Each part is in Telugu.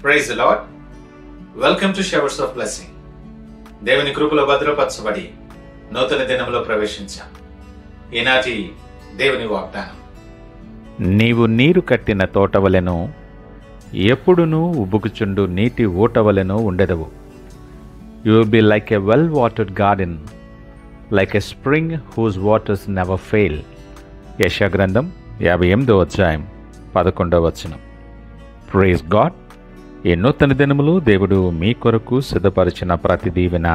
Praise the Lord. Welcome to showers of blessing. దేవుని కృపలో భద్రపరచబడి నూతన దినంలో ప్రవేశించాం. ఈనాటి దేవుని వాగ్దానం, నీవు నీరు కట్టిన తోటవలెను, ఎప్పుడునూ ఉబ్బుకుచుండు నీటి ఊటవలెను ఉండెదవు. You will be like a well watered garden, like a spring whose waters never fail. యెషయా గ్రంథం 58వ అధ్యాయం 11వ వచనం. Praise God. ఈ నూతన దినములు దేవుడు మీ కొరకు సిద్ధపరిచిన ప్రతి దీవెన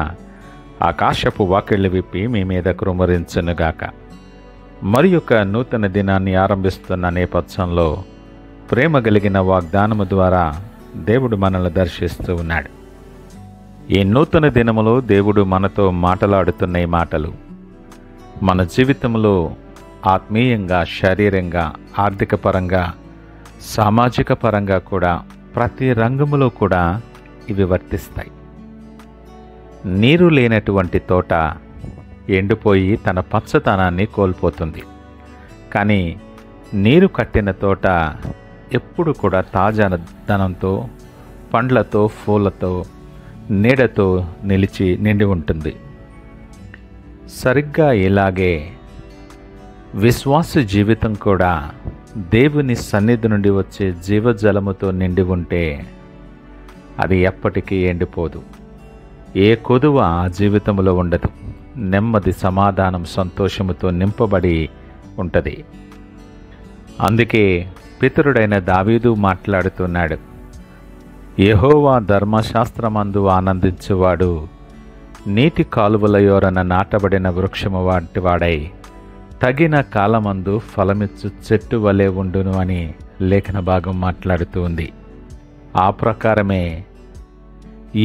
ఆకాశపు వాకిళ్లు విప్పి మీ మీద కురుమరించునుగాక. మరి యొక్క నూతన దినాన్ని ఆరంభిస్తున్న నేపథ్యంలో ప్రేమ కలిగిన వాగ్దానము ద్వారా దేవుడు మనల్ని దర్శిస్తూ ఉన్నాడు. ఈ నూతన దినములో దేవుడు మనతో మాట్లాడుతున్న ఈ మాటలు మన జీవితంలో ఆత్మీయంగా, శారీరంగా, ఆర్థిక పరంగా, సామాజిక పరంగా కూడా ప్రతి రంగములో కూడా ఇవి వర్తిస్తాయి. నీరు లేనటువంటి తోట ఎండిపోయి తన పచ్చదనాన్ని కోల్పోతుంది. కానీ నీరు కట్టిన తోట ఎప్పుడు కూడా తాజాదనంతో, పండ్లతో, పూలతో, నీడతో నిండి ఉంటుంది. సరిగ్గా ఇలాగే విశ్వాస జీవితం కూడా దేవుని సన్నిధి నుండి వచ్చే జీవజలముతో నిండి ఉంటే అది ఎప్పటికీ ఎండిపోదు. ఏ కొదువ ఆ జీవితంలో ఉండదు. నెమ్మది, సమాధానం, సంతోషముతో నింపబడి ఉంటుంది. అందుకే పితరుడైన దావీదు మాట్లాడుతున్నాడు, యెహోవా ధర్మశాస్త్రమందు ఆనందించువాడు నీటి కాలువల యోరన నాటబడిన వృక్షము వంటివాడై తగిన కాలమందు ఫలమిచ్చు చెట్టు వలె ఉండును అని లేఖన భాగం మాట్లాడుతూ ఉంది. ఆ ప్రకారమే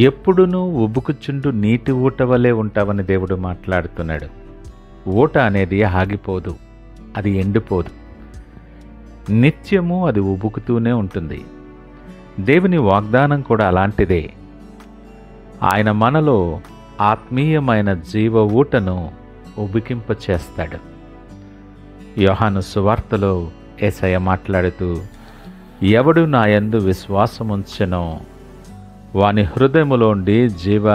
ఎప్పుడునూ ఉబ్బుకుచుండు నీటి ఊట వలె ఉంటావని దేవుడు మాట్లాడుతున్నాడు. ఊట అనేది ఆగిపోదు, అది ఎండిపోదు, నిత్యము అది ఉబ్బుకుతూనే ఉంటుంది. దేవుని వాగ్దానం కూడా అలాంటిదే. ఆయన మనలో ఆత్మీయమైన జీవ ఊటను ఉబ్బికింపచేస్తాడు. యోహాను సువార్తలో యేసయ్య మాట్లాడుతూ, ఎవడు నా యందు విశ్వాసముంచెనో వాని హృదయములోండి జీవ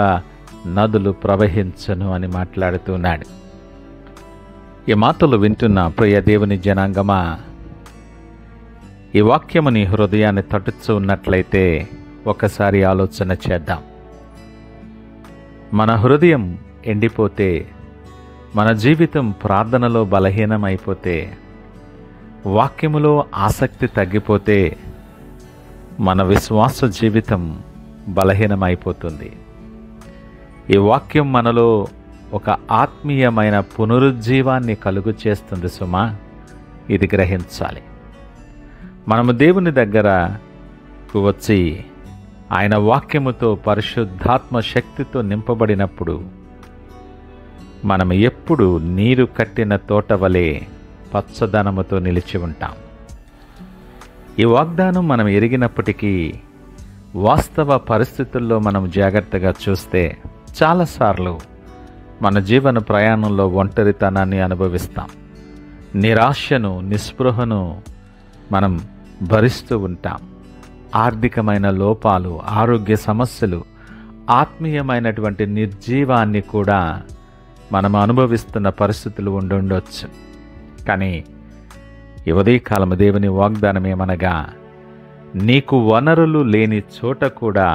నదులు ప్రవహించను అని మాట్లాడుతున్నాడు. ఈ మాటలు వింటున్న ప్రియ దేవుని జనాంగమా, ఈ వాక్యము నీ హృదయాన్ని తట్టుచు ఉన్నట్లయితే ఒకసారి ఆలోచన చేద్దాం. మన హృదయం ఎండిపోతే, మన జీవితం ప్రార్థనలో బలహీనమైపోతే, వాక్యములో ఆసక్తి తగ్గిపోతే మన విశ్వాస జీవితం బలహీనమైపోతుంది. ఈ వాక్యం మనలో ఒక ఆత్మీయమైన పునరుజ్జీవాన్ని కలుగు చేస్తుంది సుమా. ఇది గ్రహించాలి. మనము దేవుని దగ్గరకు వచ్చి ఆయన వాక్యముతో, పరిశుద్ధాత్మ శక్తితో నింపబడినప్పుడు మనం ఎప్పుడు నీరు కట్టిన తోట వలె పచ్చదనముతో నిలిచి ఉంటాం. ఈ వాగ్దానం మనం ఎరిగినప్పటికీ వాస్తవ పరిస్థితుల్లో మనం జాగ్రత్తగా చూస్తే చాలాసార్లు మన జీవన ప్రయాణంలో ఒంటరితనాన్ని అనుభవిస్తాం. నిరాశను, నిస్పృహను మనం భరిస్తూ ఉంటాం. ఆర్థికమైన లోపాలు, ఆరోగ్య సమస్యలు, ఆత్మీయమైనటువంటి నిర్జీవాన్ని కూడా మనం అనుభవిస్తున్న పరిస్థితులు ఉండొచ్చు. కానీ ఈ ఉదయకాలము దేవుని వాగ్దానం ఏమనగా, నీకు వనరులు లేని చోట కూడా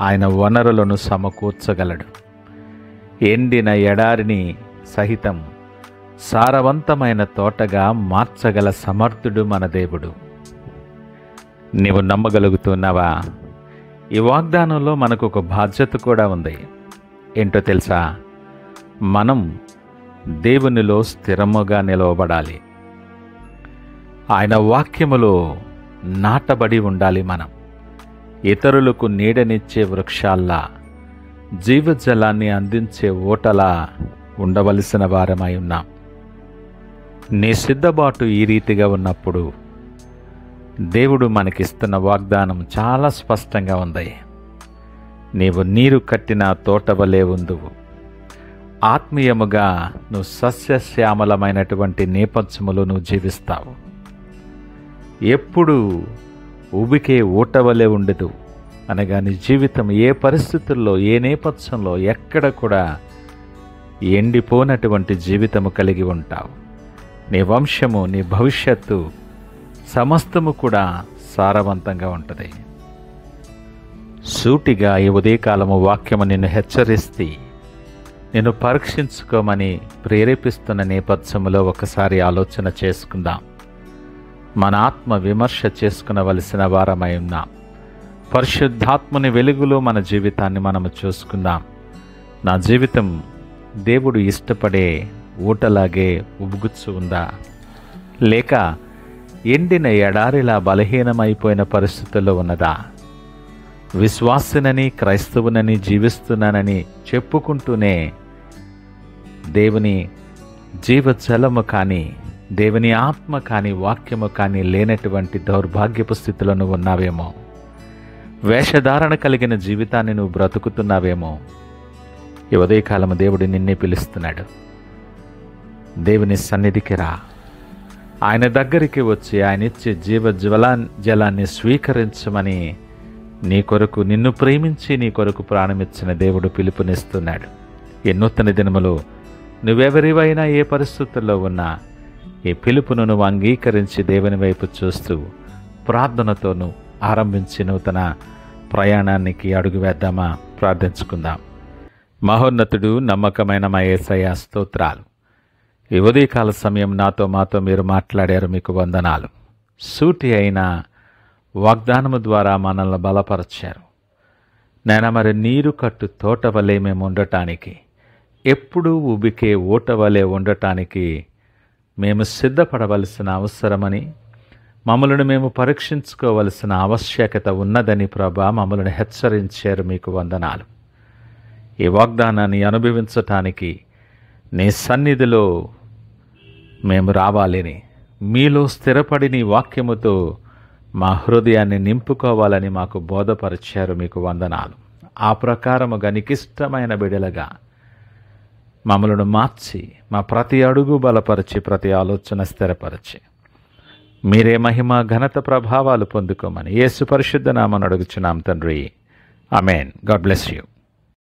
ఆయన వనరులను సమకూర్చగలడు. ఎండిన ఎడారిని సహితం సారవంతమైన తోటగా మార్చగల సమర్థుడు మన దేవుడు. నీవు నమ్మగలుగుతున్నావా? ఈ వాగ్దానంలో మనకు ఒక బాధ్యత కూడా ఉంది. ఏంటో తెలుసా? మనం దేవునిలో స్థిరముగా నిలవబడాలి. ఆయన వాక్యములో నాటబడి ఉండాలి. మనం ఇతరులకు నీడనిచ్చే వృక్షాల్లా, జీవజలాన్ని అందించే ఓటలా ఉండవలసిన వారమై ఉన్నాం. నీ సిద్ధబాటు ఈ రీతిగా ఉన్నప్పుడు దేవుడు మనకిస్తున్న వాగ్దానం చాలా స్పష్టంగా ఉంది. నీవు నీరు కట్టిన తోట వలె ఉందువు. ఆత్మీయముగా నువ్వు సస్యశ్యామలమైనటువంటి నేపథ్యములో నువ్వు జీవిస్తావు. ఎప్పుడు ఉబికే ఊటవలే ఉండదు. అనగా నీ జీవితం ఏ పరిస్థితుల్లో, ఏ నేపథ్యంలో ఎక్కడ కూడా ఎండిపోనటువంటి జీవితము కలిగి ఉంటావు. నీ వంశము, నీ భవిష్యత్తు సమస్తము కూడా సారవంతంగా ఉంటుంది. సూటిగా ఈ ఉదయకాలము వాక్యము నిన్ను హెచ్చరిస్తే, నిన్ను పరీక్షించుకోమని ప్రేరేపిస్తున్న నేపథ్యములో ఒకసారి ఆలోచన చేసుకుందాం. మన ఆత్మ విమర్శ చేసుకునవలసిన వారమై ఉన్నాం. పరిశుద్ధాత్మని వెలుగులో మన జీవితాన్ని మనము చూసుకుందాం. నా జీవితం దేవుడు ఇష్టపడే ఊటలాగే ఉబుగుచ్చు ఉందా, లేక ఎండిన ఎడారిలా బలహీనమైపోయిన పరిస్థితుల్లో ఉన్నదా? విశ్వాసినని, క్రైస్తవునని, జీవిస్తున్నానని చెప్పుకుంటూనే దేవుని జీవజలము కానీ, దేవుని ఆత్మ కానీ, వాక్యము కానీ లేనటువంటి దౌర్భాగ్యపు స్థితిలో నువ్వు ఉన్నావేమో. వేషధారణ కలిగిన జీవితాన్ని నువ్వు బ్రతుకుతున్నావేమో. ఈ ఉదయకాలము దేవుడు నిన్నే పిలుస్తున్నాడు. దేవుని సన్నిధికి రా. ఆయన దగ్గరికి వచ్చి ఆయన ఇచ్చే జలాన్ని స్వీకరించమని నీ కొరకు, నిన్ను ప్రేమించి నీ కొరకు ప్రాణమిచ్చిన దేవుడు పిలుపునిస్తున్నాడు. ఈ నూతన దినములో నువ్వెవరివైనా, ఏ పరిస్థితుల్లో ఉన్నా, ఈ పిలుపును నువ్వు అంగీకరించి దేవుని వైపు చూస్తూ ప్రార్థనతోనూ ఆరంభించి నూతన ప్రయాణానికి అడుగు వేద్దామా? ప్రార్థించుకుందాం. మహోన్నతుడు, నమ్మకమైన మా యేసయ్య, స్తోత్రాలు. ఈ ఉదయకాల సమయం మాతో మీరు మాట్లాడారు, మీకు వందనాలు. సూటి అయిన వాగ్దానము ద్వారా మనల్ని బలపరిచారు. నేను మరి నీరు కట్టు తోట వలె మేము ఉండటానికి, ఎప్పుడూ ఉబికే ఊట వలె ఉండటానికి మేము సిద్ధపడవలసిన అవసరమని, మమ్మల్ని మేము పరీక్షించుకోవలసిన ఆవశ్యకత ఉన్నదని ప్రభా మమ్మల్ని హెచ్చరించారు. మీకు వందనాలు. ఈ వాగ్దానాన్ని అనుభవించటానికి నీ సన్నిధిలో మేము రావాలని, మీలో స్థిరపడి నీ వాక్యముతో మా హృదయాన్ని నింపుకోవాలని మాకు బోధపరిచారు. మీకు వందనాలు. ఆ ప్రకారముగా నీకిష్టమైన బిడలుగా మమ్మలను మార్చి, మా ప్రతి అడుగు బలపరిచి, ప్రతి ఆలోచన స్థిరపరిచి, మీరే మహిమ, ఘనత, ప్రభావాలు పొందుకోమని యేసు పరిశుద్ధ నామమున అడుగుచున్నాం తండ్రి. ఆమేన్. God bless you.